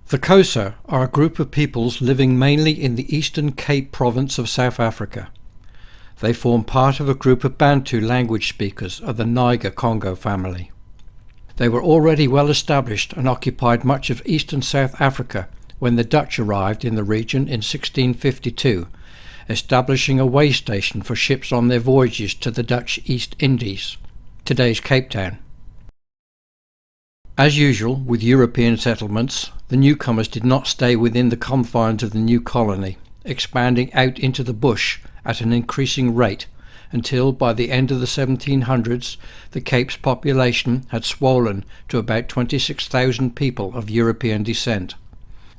The Xhosa are a group of peoples living mainly in the Eastern Cape province of South Africa. They form part of a group of Bantu language speakers of the Niger-Congo family. They were already well established and occupied much of eastern South Africa when the Dutch arrived in the region in 1652, establishing a way station for ships on their voyages to the Dutch East Indies, today's Cape Town. As usual with European settlements, the newcomers did not stay within the confines of the new colony, expanding out into the bush at an increasing rate until by the end of the 1700s the Cape's population had swollen to about 26,000 people of European descent.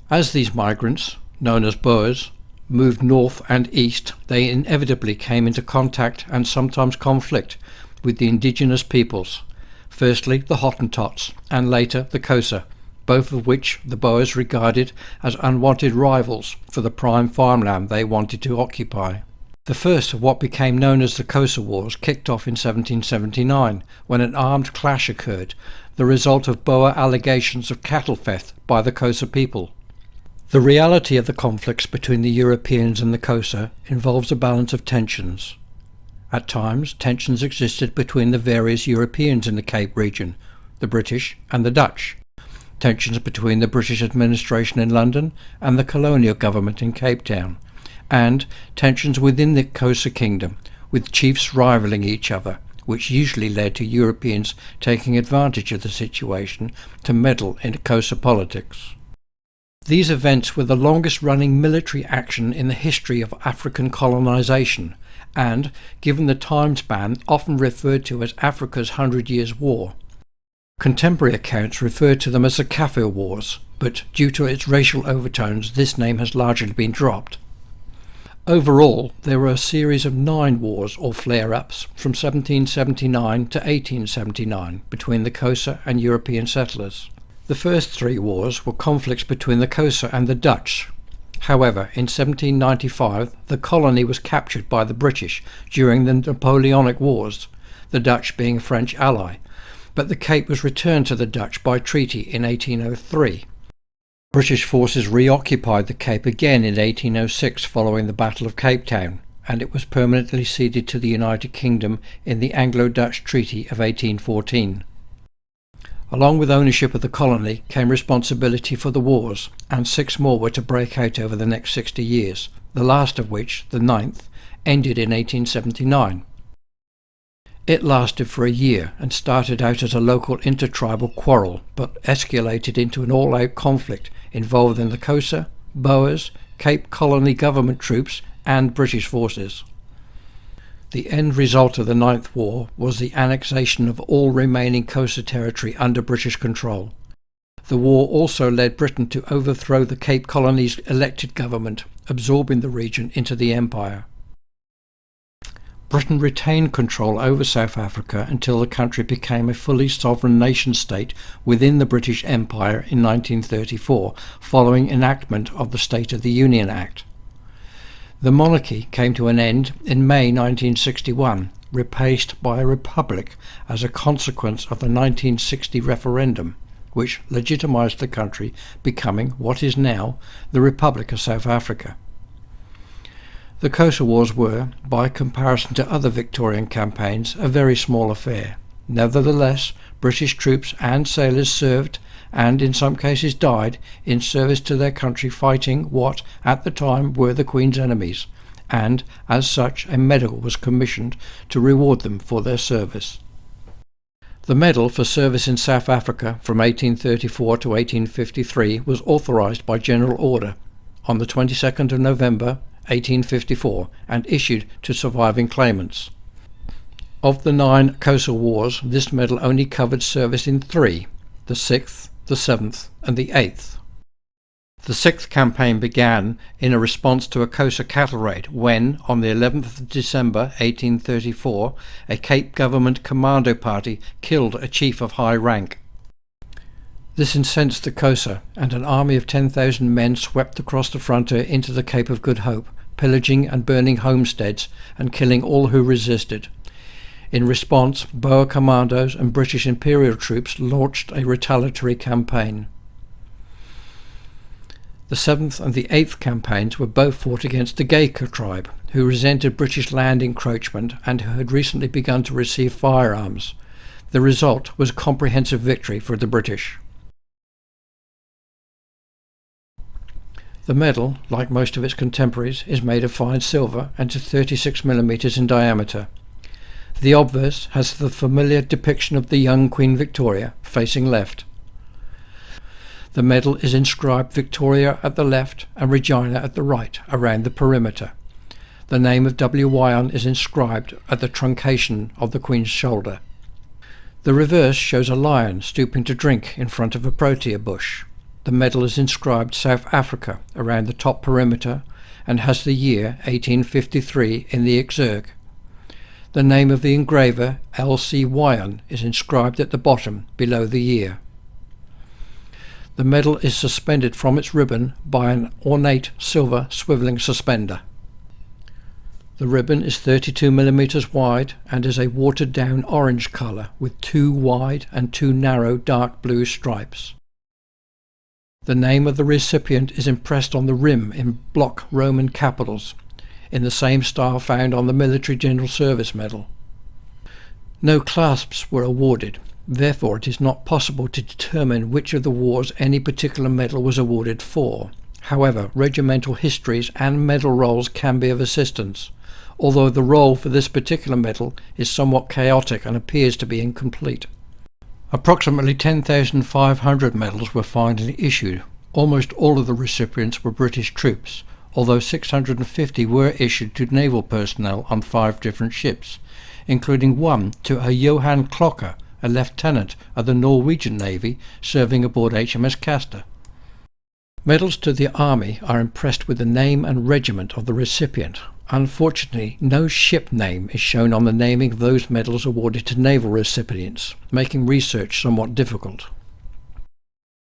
As these migrants, known as Boers, moved north and east, they inevitably came into contact and sometimes conflict with the indigenous peoples, firstly the Hottentots and later the Xhosa, both of which the Boers regarded as unwanted rivals for the prime farmland they wanted to occupy. The first of what became known as the Xhosa Wars kicked off in 1779 when an armed clash occurred, the result of Boer allegations of cattle theft by the Xhosa people. The reality of the conflicts between the Europeans and the Xhosa involves a balance of tensions. At times, tensions existed between the various Europeans in the Cape region, the British and the Dutch, tensions between the British administration in London and the colonial government in Cape Town, and tensions within the Xhosa kingdom, with chiefs rivaling each other, which usually led to Europeans taking advantage of the situation to meddle in Xhosa politics. These events were the longest-running military action in the history of African colonisation and, given the time span, often referred to as Africa's 100 Years' War. Contemporary accounts refer to them as the Kaffir Wars, but due to its racial overtones this name has largely been dropped. Overall, there were a series of 9 wars or flare-ups from 1779 to 1879 between the Xhosa and European settlers. The first 3 wars were conflicts between the Xhosa and the Dutch. However, in 1795 the colony was captured by the British during the Napoleonic Wars, the Dutch being a French ally, but the Cape was returned to the Dutch by treaty in 1803. British forces reoccupied the Cape again in 1806 following the Battle of Cape Town, and it was permanently ceded to the United Kingdom in the Anglo-Dutch Treaty of 1814. Along with ownership of the colony came responsibility for the wars, and 6 more were to break out over the next 60 years, the last of which, the 9th, ended in 1879. It lasted for a year and started out as a local intertribal quarrel, but escalated into an all-out conflict involving the Xhosa, Boers, Cape Colony government troops and British forces. The end result of the 9th War was the annexation of all remaining Xhosa territory under British control. The war also led Britain to overthrow the Cape Colony's elected government, absorbing the region into the Empire. Britain retained control over South Africa until the country became a fully sovereign nation-state within the British Empire in 1934, following enactment of the State of the Union Act. The monarchy came to an end in May 1961, replaced by a republic as a consequence of the 1960 referendum, which legitimised the country becoming what is now the Republic of South Africa. The Xhosa Wars were, by comparison to other Victorian campaigns, a very small affair. Nevertheless, British troops and sailors served, and in some cases died, in service to their country fighting what, at the time, were the Queen's enemies, and, as such, a medal was commissioned to reward them for their service. The Medal for Service in South Africa from 1834 to 1853 was authorised by General Order on the 22nd of November 1854 and issued to surviving claimants. Of the 9 Xhosa Wars, this medal only covered service in 3, the 6th, the 7th and the 8th. The 6th campaign began in a response to a Xhosa cattle raid when, on the 11th of December 1834, a Cape Government commando party killed a chief of high rank. This incensed the Xhosa, and an army of 10,000 men swept across the frontier into the Cape of Good Hope, pillaging and burning homesteads and killing all who resisted. In response, Boer commandos and British Imperial troops launched a retaliatory campaign. The 7th and the 8th campaigns were both fought against the Gaker tribe, who resented British land encroachment and who had recently begun to receive firearms. The result was a comprehensive victory for the British. The medal, like most of its contemporaries, is made of fine silver and is 36mm in diameter. The obverse has the familiar depiction of the young Queen Victoria, facing left. The medal is inscribed Victoria at the left and Regina at the right around the perimeter. The name of W. Wyon is inscribed at the truncation of the Queen's shoulder. The reverse shows a lion stooping to drink in front of a protea bush. The medal is inscribed South Africa around the top perimeter and has the year 1853 in the exergue. The name of the engraver, L. C. Wyon, is inscribed at the bottom below the year. The medal is suspended from its ribbon by an ornate silver swivelling suspender. The ribbon is 32mm wide and is a watered-down orange colour with 2 wide and 2 narrow dark blue stripes. The name of the recipient is impressed on the rim in block Roman capitals, in the same style found on the Military General Service Medal. No clasps were awarded, therefore it is not possible to determine which of the wars any particular medal was awarded for. However, regimental histories and medal rolls can be of assistance, although the roll for this particular medal is somewhat chaotic and appears to be incomplete. Approximately 10,500 medals were finally issued. Almost all of the recipients were British troops, although 650 were issued to naval personnel on 5 different ships, including one to a Johan Klokke, a lieutenant of the Norwegian Navy serving aboard HMS Castor. Medals to the Army are impressed with the name and regiment of the recipient. Unfortunately, no ship name is shown on the naming of those medals awarded to naval recipients, making research somewhat difficult.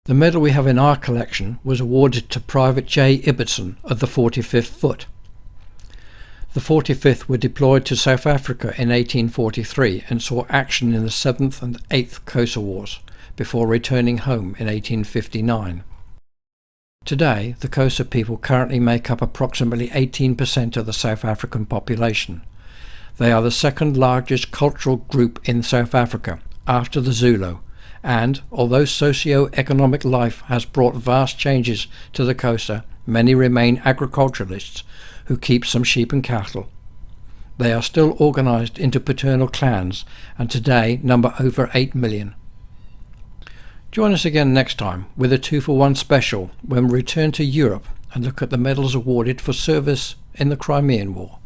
The medal we have in our collection was awarded to Private J. Ibbotson of the 45th Foot. The 45th were deployed to South Africa in 1843 and saw action in the 7th and 8th Xhosa Wars, before returning home in 1859. Today, the Xhosa people currently make up approximately 18% of the South African population. They are the second largest cultural group in South Africa, after the Zulu, and, although socio-economic life has brought vast changes to the Xhosa, many remain agriculturalists who keep some sheep and cattle. They are still organised into paternal clans and today number over 8 million. Join us again next time with a 2-for-1 special when we return to Europe and look at the medals awarded for service in the Crimean War.